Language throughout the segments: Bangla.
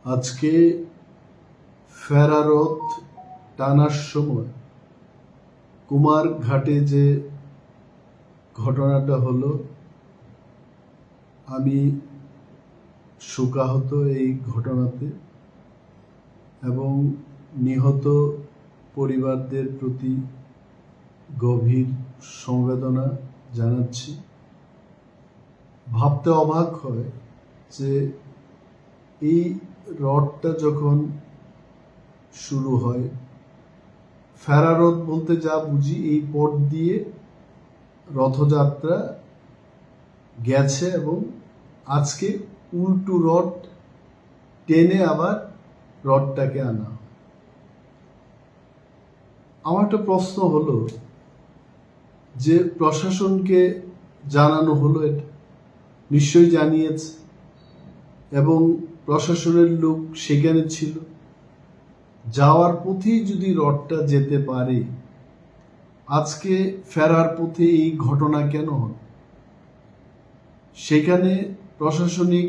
আজকে ফেরারত টানার সময় কুমারঘাটে যে ঘটনাটা হলো, আমি শোকাহত এই ঘটনাতে এবং নিহত পরিবারদের প্রতি গভীর সমবেদনা জানাচ্ছি। ভাবতে অবাক হয় যে এই রথটা যখন শুরু হয়, ফেরারত বলতে যা বুঝি এই পথ দিয়ে রথযাত্রা গেছে এবং আজকে উল্টো রথ টেনে আবার রথটাকে আনা। আমার একটা প্রশ্ন হলো যে প্রশাসনকে জানানো হলো, এটা নিশ্চয়ই জানিয়েছে এবং প্রশাসনের লোক সেখানে ছিল। যাওয়ার পথেই যদি রথটা যেতে পারে, আজকে ফেরার পথে এই ঘটনা কেন হল? সেখানে প্রশাসনিক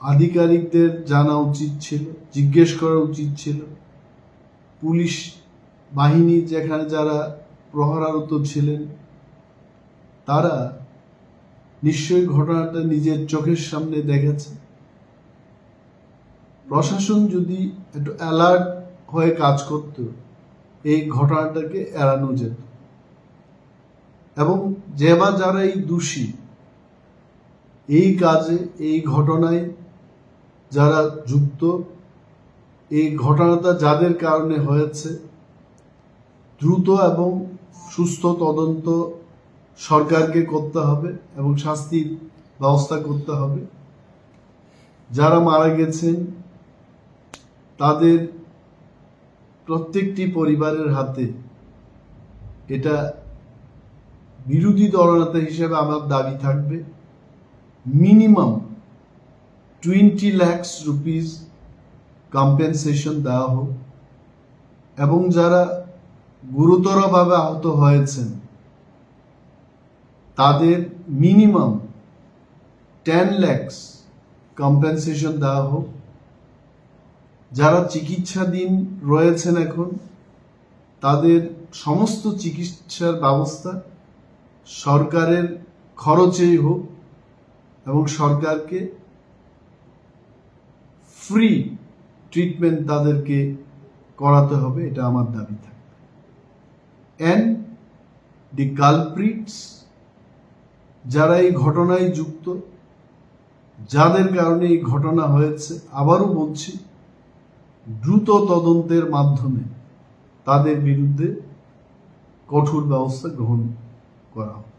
আধিকারিকদের জানা উচিত ছিল, জিজ্ঞেস করা উচিত ছিল। পুলিশ বাহিনী যেখানে যারা প্রহরারত ছিলেন, তারা নিশ্চয়ই ঘটনাটা নিজের চোখের সামনে দেখেছে। প্রশাসন যদি একটু অ্যালার্ট হয়ে কাজ করত, এই ঘটনাটাকে এড়ানো যেত এবং যারা এই দোষী, এই কাজে, এই ঘটনায় যারা যুক্ত, এই ঘটনাটা যাদের কারণে হয়েছে, দ্রুত এবং সুস্থ তদন্ত সরকারকে করতে হবে এবং শাস্তির ব্যবস্থা করতে হবে। যারা মারা গেছেন তাদের প্রত্যেকটি পরিবারের হাতে এটা বিরোধী দলনেতা হিসেবে আমার দাবি থাকবে, মিনিমাম 20 লাখ রুপিস কম্পেনসেশন দেওয়া হোক এবং যারা গুরুতরভাবে আহত হয়েছেন তাদের মিনিমাম 10 লাখ কম্পেনসেশন দেওয়া হোক। যারা চিকিৎসাধীন রয়েছেন এখন, তাদের সমস্ত চিকিৎসার ব্যবস্থা সরকারের খরচেই হোক এবং সরকারকে ফ্রি ট্রিটমেন্ট তাদেরকে করাতে হবে, এটা আমার দাবি থাকে। অ্যান্ড দি কালপ্রিটস, যারা এই ঘটনায় যুক্ত, যাদের কারণে এই ঘটনা হয়েছে, আবারও বলছি, দ্রুত তদন্তের মাধ্যমে তাদের বিরুদ্ধে কঠোর ব্যবস্থা গ্রহণ করা হবে।